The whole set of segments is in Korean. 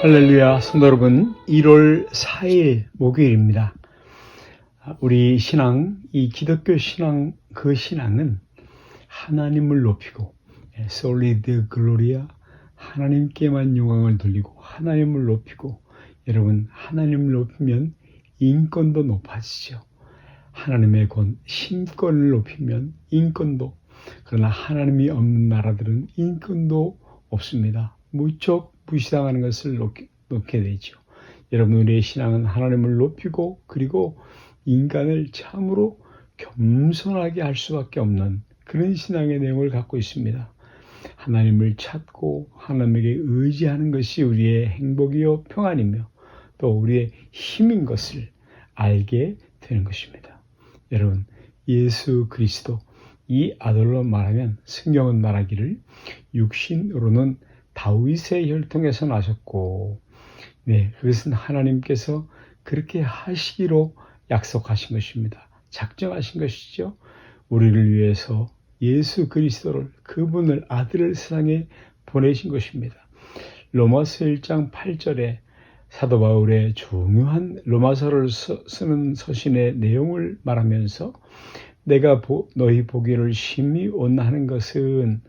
할렐루야, 성도 여러분, 1월 4일 목요일입니다. 우리 신앙, 이 기독교 신앙, 그 신앙은 하나님을 높이고, 솔리드 글로리아, 하나님께만 영광을 돌리고, 하나님을 높이고, 여러분, 하나님을 높이면 인권도 높아지죠. 하나님의 신권을 높이면 인권도, 그러나 하나님이 없는 나라들은 인권도 없습니다. 무척 무시당하는 것을 놓게 되죠. 여러분, 우리의 신앙은 하나님을 높이고 그리고 인간을 참으로 겸손하게 할 수밖에 없는 그런 신앙의 내용을 갖고 있습니다. 하나님을 찾고 하나님에게 의지하는 것이 우리의 행복이요 평안이며 또 우리의 힘인 것을 알게 되는 것입니다. 여러분, 예수 그리스도 이 아들로 말하면 성경은 말하기를 육신으로는 다윗의 혈통에서 나셨고, 그것은 하나님께서 그렇게 하시기로 약속하신 것입니다. 작정하신 것이죠. 우리를 위해서 예수 그리스도를, 그분을, 아들을 세상에 보내신 것입니다. 로마서 1장 8절에 사도 바울의 중요한 로마서를 쓰는 서신의 내용을 말하면서 내가 너희 보기를 심히 원하는 것은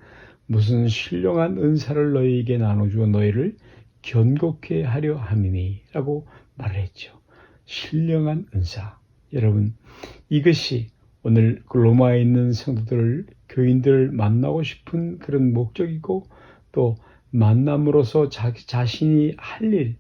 무슨 신령한 은사를 너희에게 나눠주어 너희를 견고케 하려 함이니 라고 말을 했죠. 신령한 은사. 여러분, 이것이 오늘 로마에 있는 성도들, 교인들을 만나고 싶은 그런 목적이고 또 만남으로써 자기 자신이 할 일,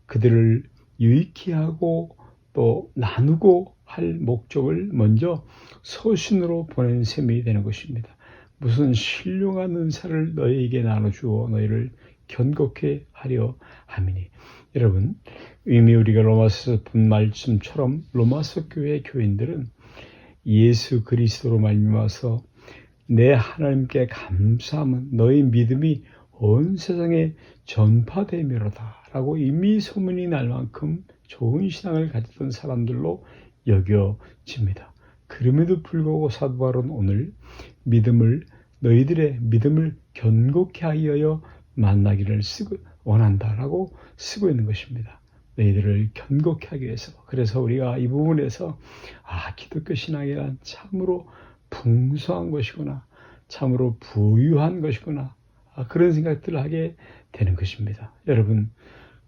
그들을 유익히 하고 또 나누고 할 목적을 먼저 서신으로 보낸 셈이 되는 것입니다. 무슨 신령한 은사를 너희에게 나눠주어 너희를 견고케 하려 함이니. 여러분, 이미 우리가 로마서에서 본 말씀처럼 로마서 교회 교인들은 예수 그리스도로 말미암아서 내 하나님께 감사함은 너희 믿음이 온 세상에 전파되미로다 라고 이미 소문이 날 만큼 좋은 신앙을 가졌던 사람들로 여겨집니다. 그럼에도 불구하고 사도 바울은 오늘 너희들의 믿음을 견고케 하여 만나기를 원한다라고 쓰고 있는 것입니다. 너희들을 견고케 하기 위해서. 그래서 우리가 이 부분에서 기독교 신앙이란 참으로 풍성한 것이구나, 참으로 부유한 것이구나, 그런 생각들을 하게 되는 것입니다. 여러분,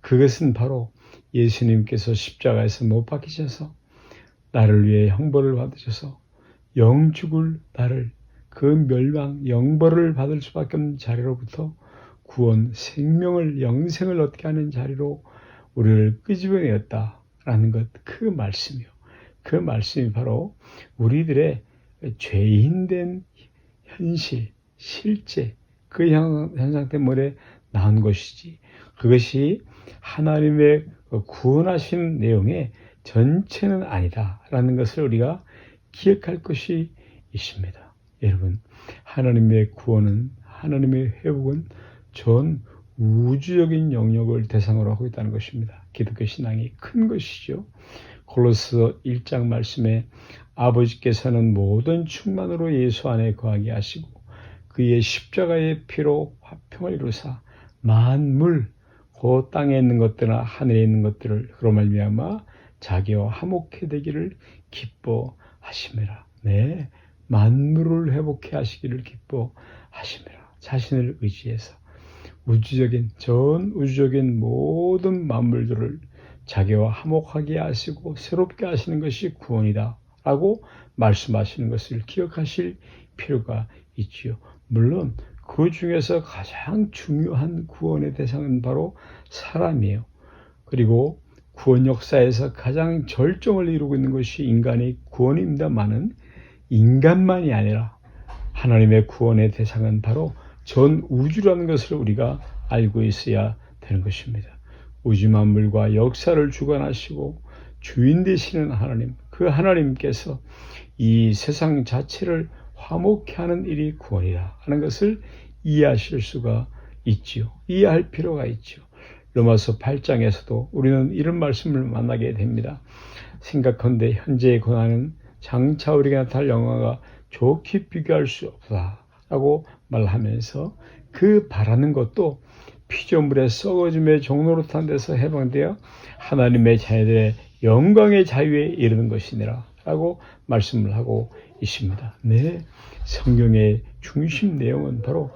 그것은 바로 예수님께서 십자가에서 못 박히셔서 나를 위해 형벌을 받으셔서 영죽을 나를 그 멸망, 영벌을 받을 수밖에 없는 자리로부터 구원, 생명을, 영생을 얻게 하는 자리로 우리를 끄집어내었다라는 것, 그 말씀이요. 그 말씀이 바로 우리들의 죄인된 현실, 실제, 그 현상 때문에 나온 것이지, 그것이 하나님의 구원하신 내용의 전체는 아니다라는 것을 우리가 기억할 것이 있습니다. 여러분, 하나님의 구원은, 하나님의 회복은 전 우주적인 영역을 대상으로 하고 있다는 것입니다. 기독교 신앙이 큰 것이죠. 골로새 1장 말씀에 아버지께서는 모든 충만으로 예수 안에 거하게 하시고 그의 십자가의 피로 화평을 이루사 만물, 그 땅에 있는 것들이나 하늘에 있는 것들을 그로 말미암아 자기와 화목해 되기를 기뻐하심이라. 만물을 회복해 하시기를 기뻐하심이라. 자신을 의지해서 전 우주적인 모든 만물들을 자기와 화목하게 하시고 새롭게 하시는 것이 구원이다 라고 말씀하시는 것을 기억하실 필요가 있지요. 물론 그 중에서 가장 중요한 구원의 대상은 바로 사람이에요. 그리고 구원 역사에서 가장 절정을 이루고 있는 것이 인간의 구원입니다만은 인간만이 아니라 하나님의 구원의 대상은 바로 전 우주라는 것을 우리가 알고 있어야 되는 것입니다. 우주 만물과 역사를 주관하시고 주인 되시는 하나님, 그 하나님께서 이 세상 자체를 화목케 하는 일이 구원이다 하는 것을 이해하실 수가 있지요. 이해할 필요가 있죠. 로마서 8장에서도 우리는 이런 말씀을 만나게 됩니다. 생각컨대 현재의 고난은 장차 우리에게 나타날 영광과 좋게 비교할 수 없다 라고 말하면서 그 바라는 것도 피조물의 썩어짐의 종노릇한 데서 해방되어 하나님의 자녀들의 영광의 자유에 이르는 것이니라 라고 말씀을 하고 있습니다. 네, 성경의 중심 내용은 바로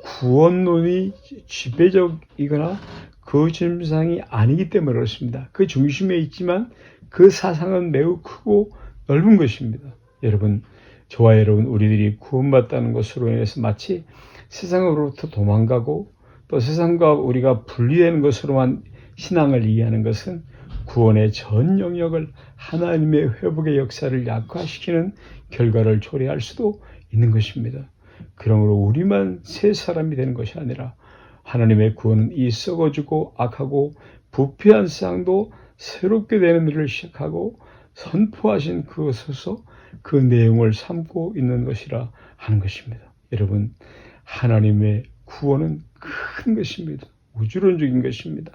구원론이 지배적이거나 그 진상이 아니기 때문에 그렇습니다. 그 중심에 있지만 그 사상은 매우 크고 넓은 것입니다. 여러분, 저와 여러분 우리들이 구원받다는 것으로 인해서 마치 세상으로부터 도망가고 또 세상과 우리가 분리되는 것으로만 신앙을 이해하는 것은 구원의 전 영역을 하나님의 회복의 역사를 약화시키는 결과를 초래할 수도 있는 것입니다. 그러므로 우리만 새 사람이 되는 것이 아니라 하나님의 구원은 이 썩어지고 악하고 부패한 세상도 새롭게 되는 일을 시작하고 선포하신 그것에서 그 내용을 삼고 있는 것이라 하는 것입니다. 여러분, 하나님의 구원은 큰 것입니다. 우주론적인 것입니다.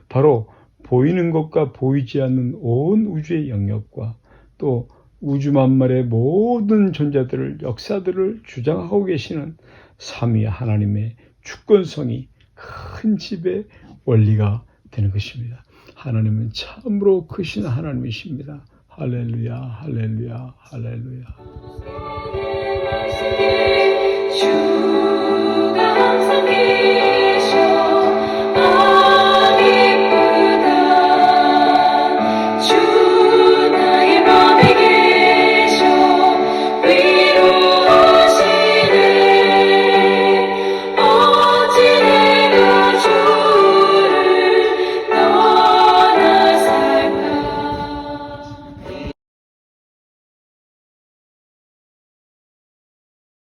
바로 보이는 것과 보이지 않는 온 우주의 영역과 또 우주 만물의 모든 존재들을 역사들을 주장하고 계시는 삼위 하나님의 주권성이 큰 집의 원리가 되는 것입니다. 하나님은 참으로 크신 하나님이십니다. 할렐루야, 할렐루야, 할렐루야. 주가 항상